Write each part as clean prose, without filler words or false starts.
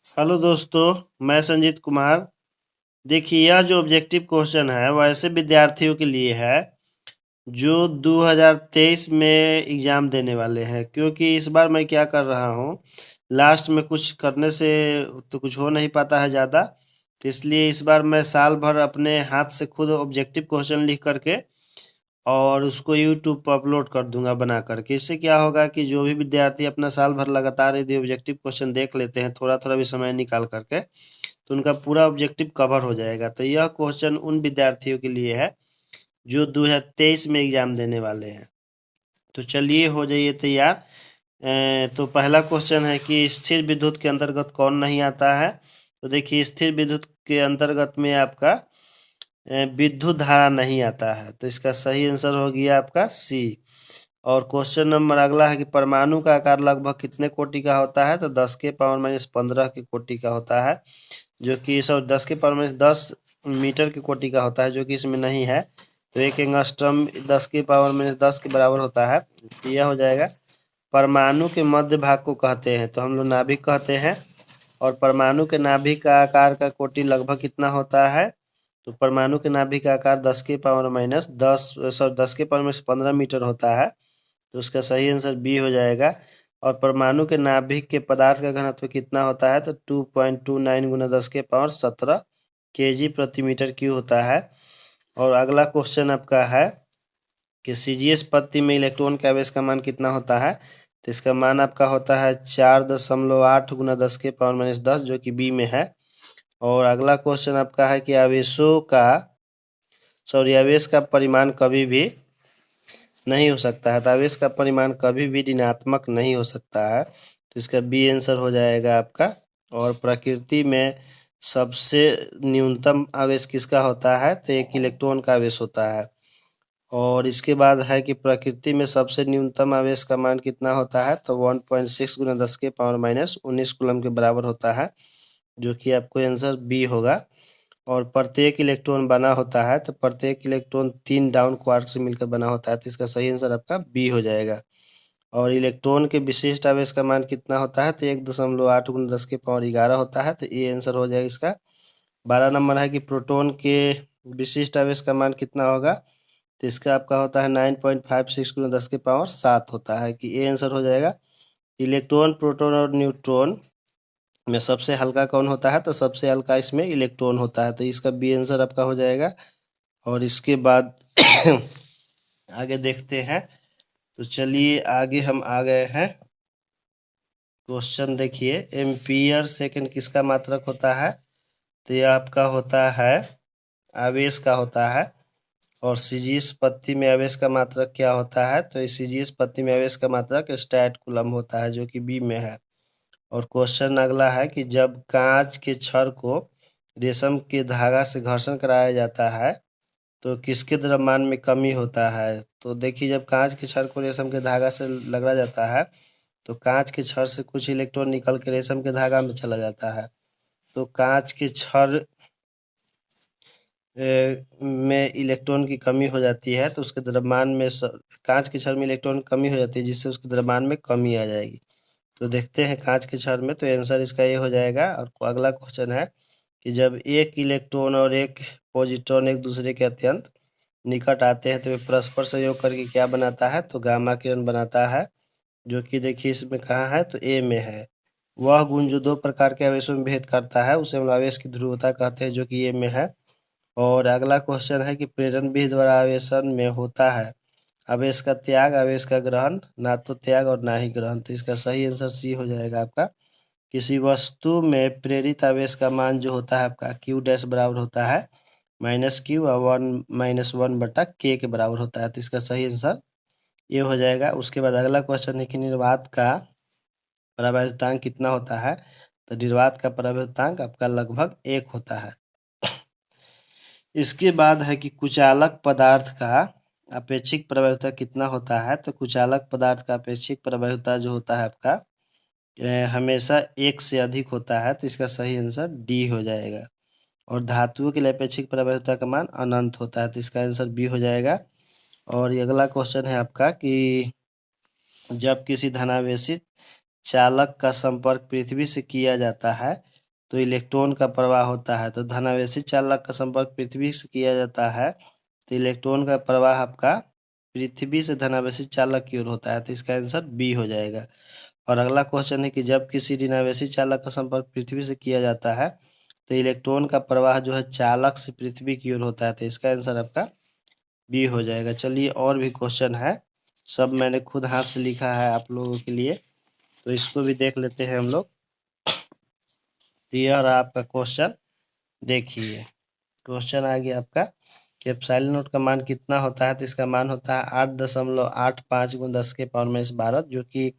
Hello दोस्तों, मैं संजीत कुमार। देखिए, यह जो ऑब्जेक्टिव क्वेश्चन है वह ऐसे विद्यार्थियों के लिए है जो 2023 में एग्ज़ाम देने वाले हैं। क्योंकि इस बार मैं क्या कर रहा हूँ, लास्ट में कुछ करने से तो कुछ हो नहीं पाता है ज़्यादा, तो इसलिए इस बार मैं साल भर अपने हाथ से खुद ऑब्जेक्टिव क्वेश्चन लिख करके और उसको यूट्यूब पर अपलोड कर दूंगा बना करके। इससे क्या होगा कि जो भी विद्यार्थी अपना साल भर लगातार यदि ऑब्जेक्टिव क्वेश्चन देख लेते हैं थोड़ा थोड़ा भी समय निकाल करके, तो उनका पूरा ऑब्जेक्टिव कवर हो जाएगा। तो यह क्वेश्चन उन विद्यार्थियों के लिए है जो 2023 में एग्जाम देने वाले हैं। तो चलिए हो जाइए तैयार। तो पहला क्वेश्चन है कि स्थिर विद्युत के अंतर्गत कौन नहीं आता है। तो देखिए, स्थिर विद्युत के अंतर्गत में आपका विद्युत धारा नहीं आता है, तो इसका सही आंसर हो गया आपका सी। और क्वेश्चन नंबर अगला है कि परमाणु का आकार लगभग कितने कोटि का होता है। तो 10⁻⁻15 की कोटि का होता है, जो कि सब 10⁻10 मीटर की कोटि का होता है, जो कि इसमें नहीं है। तो एक एंगस्ट्रम 10⁻10 के बराबर होता है। तो यह हो जाएगा। परमाणु के मध्य भाग को कहते हैं तो हम लोग नाभिक कहते हैं। और परमाणु के नाभिक का आकार का कोटि लगभग कितना होता है। तो परमाणु के नाभिक का आकार 10⁻⁻15 मीटर होता है। तो उसका सही आंसर बी हो जाएगा। और परमाणु के नाभिक के पदार्थ का घनत्व कितना होता है। तो 2.29 गुना 10⁻17 kg प्रति मीटर क्यूब होता है। और अगला क्वेश्चन आपका है कि सीजीएस पत्ती में इलेक्ट्रॉन के आवेश का मान कितना होता है। तो इसका मान आपका होता है 4.8 गुना 10⁻10, जो कि बी में है। और अगला क्वेश्चन आपका है कि आवेश का परिमाण कभी भी नहीं हो सकता है। तो आवेश का परिमाण कभी भी ऋणात्मक नहीं हो सकता है, तो इसका बी आंसर हो जाएगा आपका। और प्रकृति में सबसे न्यूनतम आवेश किसका होता है। तो एक इलेक्ट्रॉन का आवेश होता है। और इसके बाद है कि प्रकृति में सबसे न्यूनतम आवेश का मान कितना होता है। तो 1.6 गुना 10⁻⁻19 कूलम के बराबर होता है, जो कि आपको आंसर बी होगा। और प्रत्येक इलेक्ट्रॉन बना होता है, तो प्रत्येक इलेक्ट्रॉन 3 डाउन क्वार्क से मिलकर बना होता है, तो इसका सही आंसर आपका बी हो जाएगा। और इलेक्ट्रॉन के विशिष्ट आवेश का मान कितना होता है। तो 1.8 गुना 10⁻11 होता है, तो ये आंसर हो जाएगा इसका। 12 नंबर है कि प्रोटॉन के विशिष्ट आवेश का मान कितना होगा। तो इसका आपका होता है 9.56 गुना 10⁻7 होता है, कि ये आंसर हो जाएगा। इलेक्ट्रॉन, प्रोटॉन और न्यूट्रॉन में सबसे हल्का कौन होता है। तो सबसे हल्का इसमें इलेक्ट्रॉन होता है, तो इसका बी आंसर आपका हो जाएगा। और इसके बाद आगे देखते हैं। तो चलिए आगे हम आ गए हैं। क्वेश्चन देखिए, एम्पियर सेकंड किसका मात्रक होता है। तो यह आपका होता है आवेश का होता है। और सीजीस पत्ती में आवेश का मात्रक क्या होता है। तो इस सीजीस पत्ती में आवेश का मात्रक स्टैट कूलम होता है, जो कि बी में है। और क्वेश्चन अगला है कि जब कांच के छड़ को रेशम के धागा से घर्षण कराया जाता है तो किसके द्रव्यमान में कमी होता है। तो देखिए, जब कांच के छड़ को रेशम के धागा से रगड़ा जाता है तो कांच के छड़ से कुछ इलेक्ट्रॉन निकल के रेशम के धागा में चला जाता है। तो कांच के छड़ में इलेक्ट्रॉन की कमी हो जाती है, तो उसके द्रव्यमान में कांच के छड़ में इलेक्ट्रॉन की कमी हो जाती है, जिससे उसके द्रव्यमान में कमी आ जाएगी। तो देखते हैं कांच के छड़ में, तो आंसर इसका ये हो जाएगा। और अगला क्वेश्चन है कि जब एक इलेक्ट्रॉन और एक पॉजिट्रॉन एक दूसरे के अत्यंत निकट आते हैं तो वे परस्पर संयोग करके क्या बनाता है। तो गामा किरण बनाता है, जो कि देखिए इसमें कहाँ है। तो ए में है। वह गुण जो दो प्रकार के आवेशों में भेद करता है उसे हम आवेश की ध्रुवता कहते हैं, जो कि ए में है। और अगला क्वेश्चन है कि प्रेरण विधि द्वारा आवेशन में होता है आवेश का त्याग, आवेश का ग्रहण, ना तो त्याग और ना ही ग्रहण। तो इसका सही आंसर सी हो जाएगा आपका। किसी वस्तु में प्रेरित आवेश का मान जो होता है आपका क्यू डैश बराबर होता है -q और 1-1/k के बराबर होता है, तो इसका सही आंसर ये हो जाएगा। उसके बाद अगला क्वेश्चन है कि निर्वात का परावैद्युतांक कितना होता है। तो निर्वात का परावैद्युतांक आपका लगभग 1 होता है। इसके बाद है कि कुचालक पदार्थ का अपेक्षिक प्रवाहिता कितना होता है। तो कुचालक पदार्थ का अपेक्षिक प्रवाहिता जो होता है आपका हमेशा 1 से अधिक होता है, तो इसका सही आंसर डी हो जाएगा। और धातुओं के लिए अपेक्षिक प्रवाहिता का मान अनंत होता है, तो इसका आंसर बी हो जाएगा। और ये अगला क्वेश्चन है आपका कि जब किसी धनावेशित चालक का संपर्क पृथ्वी से किया जाता है तो इलेक्ट्रॉन का प्रवाह होता है। तो धनावेशी चालक का संपर्क पृथ्वी से किया जाता है तो इलेक्ट्रॉन का प्रवाह आपका पृथ्वी से धनावेशी चालक की ओर होता है। तो इसका आंसर बी हो जाएगा। और अगला क्वेश्चन है कि जब किसी ऋणावेशी चालक का संपर्क पृथ्वी से किया जाता है तो इलेक्ट्रॉन का प्रवाह जो है चालक से पृथ्वी की ओर होता है। तो इसका आंसर आपका बी हो जाएगा। चलिए और भी क्वेश्चन है, सब मैंने खुद हाथ से लिखा है आप लोगों के लिए, तो इसको भी देख लेते हैं हम लोग। तो यह रहा आपका क्वेश्चन, देखिए क्वेश्चन आ गया आपका कि एप्सिलॉन नॉट का मान कितना होता है। तो इसका मान होता है 8.85 × 10⁻12, जो कि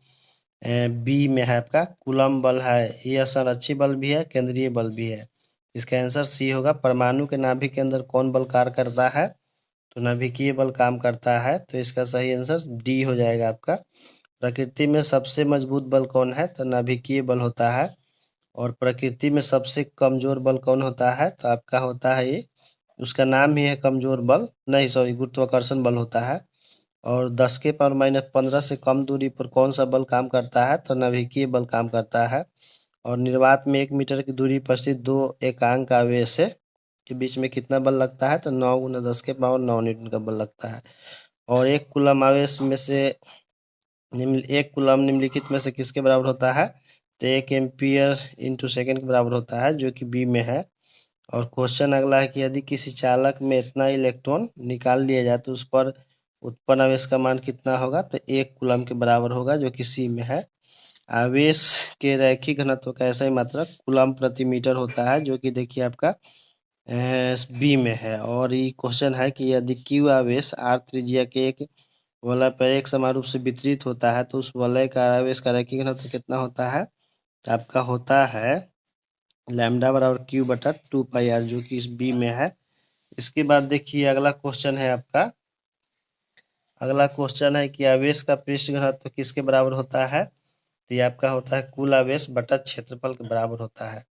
बी में है आपका कूलम बल है। यह संरक्षी बल भी है, केंद्रीय बल भी है। इसका आंसर सी होगा। परमाणु के नाभिक के अंदर कौन बल कार्य करता है, तो नाभिकीय बल काम करता है। तो इसका सही आंसर डी हो जाएगा आपका। प्रकृति में सबसे मजबूत बल कौन है, तो नाभिकीय बल होता है। और प्रकृति में सबसे कमजोर बल कौन होता है, तो आपका होता है ये, उसका नाम ही है कमजोर बल, नहीं सॉरी गुरुत्वाकर्षण बल होता है। और 10⁻⁻15 से कम दूरी पर कौन सा बल काम करता है, तो नाभिकीय बल काम करता है। और निर्वात में 1 मीटर की दूरी पर स्थित दो एकांक आवेश के बीच में कितना बल लगता है, तो 9 × 10⁻9 न्यूटन का बल लगता है। और एक कूलम आवेश में से एक कूलम निम्नलिखित में से किसके बराबर होता है, तो 1 एम्पियर × सेकंड के बराबर होता है, जो कि बी में है। और क्वेश्चन अगला है कि यदि किसी चालक में इतना इलेक्ट्रॉन निकाल लिया जाए तो उस पर उत्पन्न आवेश का मान कितना होगा, तो 1 कूलम के बराबर होगा, जो कि सी में है। आवेश के रैखिक घनत्व का ऐसा ही मात्रक कूलम प्रति मीटर होता है, जो कि देखिए आपका बी में है। और ये क्वेश्चन है कि यदि क्यू आवेश आर त्रिज्या के एक वलय पर एक समान रूप से वितरित होता है तो उस वलय का आवेश का रैखिक घनत्व कितना होता है, तो आपका होता है लैम्डा बराबर क्यू बटा 2πr, जो कि इस बी में है। इसके बाद देखिए अगला क्वेश्चन है आपका, अगला क्वेश्चन है कि आवेश का पृष्ठ घनत्व किसके बराबर होता है, तो ये आपका होता है कुल आवेश बटा क्षेत्रफल के बराबर होता है।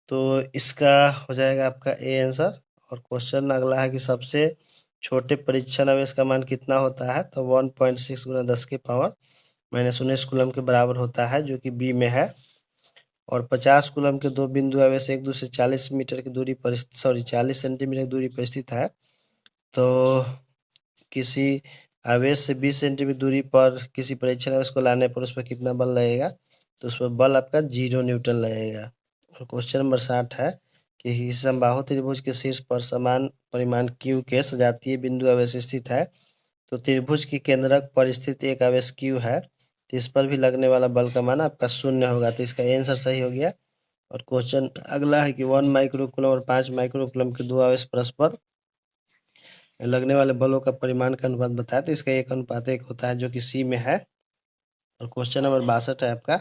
तो इसका हो जाएगा आपका ए आंसर। और क्वेश्चन अगला है कि सबसे छोटे परीक्षण आवेश का मान कितना होता है, तो 1.6 × 10⁻⁻19 कूलम के बराबर होता है, जो कि बी में है। और 50 कूलम के दो बिंदु आवेश एक दूसरे 40 मीटर की दूरी पर 40 सेंटीमीटर की दूरी पर स्थित है। तो किसी आवेश से 20 सेंटीमीटर दूरी पर किसी परीक्षण आवेश को लाने पर उस पर कितना बल लगेगा, तो उस पर बल आपका 0 न्यूटन लगेगा। और क्वेश्चन नंबर 60 है कि समबाहु त्रिभुज के शीर्ष पर समान परिमाण क्यू के सजातीय बिंदु आवेश स्थित है। तो त्रिभुज की केंद्रक पर स्थित एक आवेश क्यू है, तो इस पर भी लगने वाला बल का मान आपका 0 होगा। तो इसका आंसर सही हो गया। और क्वेश्चन अगला है कि 1 माइक्रोकूलम और 5 माइक्रोकूलम के दो आवेश परस्पर लगने वाले बलों का परिमाण का अनुपात बताया। तो इसका 1:1 होता है, जो कि सी में है। और क्वेश्चन नंबर 62 है आपका,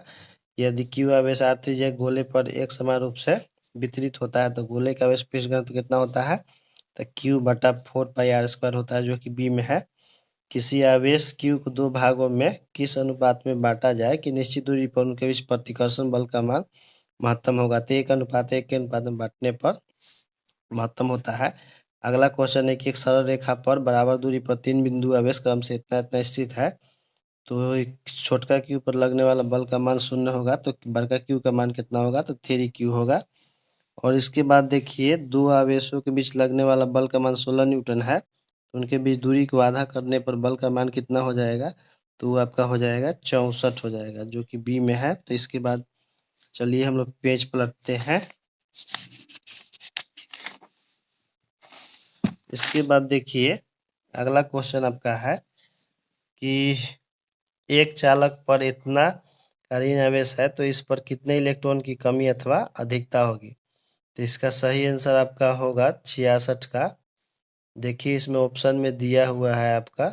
यदि क्यू आवेश आर त्रिज्या गोले पर एक समान रूप से वितरित होता है तो गोले का आवेश पृष्ठ घनत्व कितना होता है, तो क्यू बटा 4πr² होता है, जो कि बी में है। किसी आवेश क्यू को दो भागों में किस अनुपात में बांटा जाए कि निश्चित दूरी पर उनके बीच प्रतिकर्षण बल का मान महत्तम होगा, तो 1:1 के अनुपात में बांटने पर महत्तम होता है। अगला क्वेश्चन है कि एक सरल रेखा पर बराबर दूरी पर 3 बिंदु आवेश क्रम से इतना इतना स्थित है, तो एक छोटका क्यू पर लगने वाला बल का मान 0 होगा, तो बड़का क्यू का मान कितना होगा, तो 3q होगा। और इसके बाद देखिए दो आवेशों के बीच लगने वाला बल का मान 16 न्यूटन है, तो उनके बीच दूरी को आधा करने पर बल का मान कितना हो जाएगा, तो वो आपका हो जाएगा 64 हो जाएगा, जो कि बी में है। तो इसके बाद चलिए हम लोग पेज पलटते हैं। इसके बाद देखिए अगला क्वेश्चन आपका है कि एक चालक पर इतना ऋण आवेश है तो इस पर कितने इलेक्ट्रॉन की कमी अथवा अधिकता होगी, तो इसका सही आंसर आपका होगा 66 का। देखिए इसमें ऑप्शन में दिया हुआ है आपका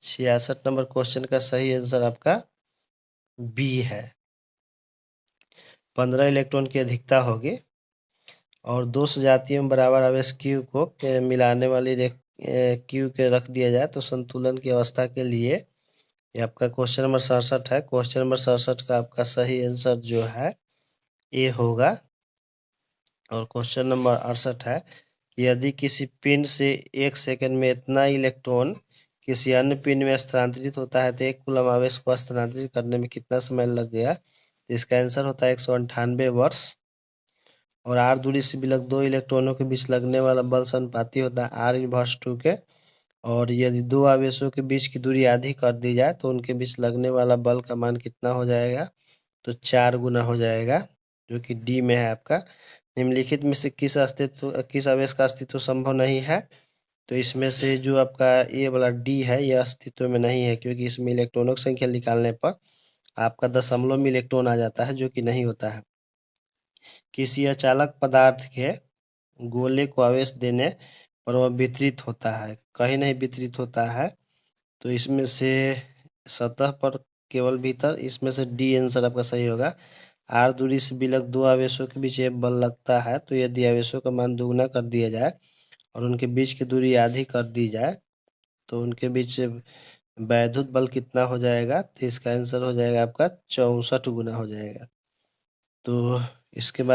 66 नंबर क्वेश्चन का सही आंसर आपका बी है। 15 इलेक्ट्रॉन की अधिकता होगी। और दो सजातीयों में बराबर आवेश क्यू को मिलाने वाली क्यू के रख दिया जाए तो संतुलन की अवस्था के लिए, ये आपका क्वेश्चन नंबर 67 है। क्वेश्चन नंबर 67 का आपका सही आंसर जो है ए होगा। और क्वेश्चन नंबर 68 है कि यदि किसी पिंड से 1 सेकंड में इतना इलेक्ट्रॉन किसी अन्य पिंड में स्थानांतरित होता है तो 1 कूलम आवेश को स्थानांतरित करने में कितना समय लग गया? इसका आंसर होता है 198 वर्ष। और r दूरी से विलग 2 इलेक्ट्रॉनों के बीच लगने वाला बल समानुपाती होता है r−2 के। और यदि 2 आवेशों के बीच की दूरी आधी कर दी जाए तो उनके बीच लगने वाला बल का मान कितना हो जाएगा? तो 4 गुना हो जाएगा, जो कि डी में है आपका। निम्नलिखित में से किस आवेश का अस्तित्व संभव नहीं है? तो इसमें से जो आपका ये वाला डी है, यह अस्तित्व में नहीं है, क्योंकि इसमें इलेक्ट्रॉनों की संख्या निकालने पर आपका दशमलव में इलेक्ट्रॉन आ जाता है, जो कि नहीं होता है। किसी अचालक पदार्थ के गोले को आवेश देने पर वह वितरित होता है, कहीं नहीं वितरित होता है। तो इसमें से सतह पर केवल भीतर, इसमें से डी आंसर आपका सही होगा। r दूरी से विलग 2 आवेशों के बीच एक बल लगता है, तो यदि आवेशों का मान दुगना कर दिया जाए और उनके बीच की दूरी आधी कर दी जाए तो उनके बीच वैद्युत बल कितना हो जाएगा? तो इसका आंसर हो जाएगा आपका 64 गुना हो जाएगा। तो इसके बाद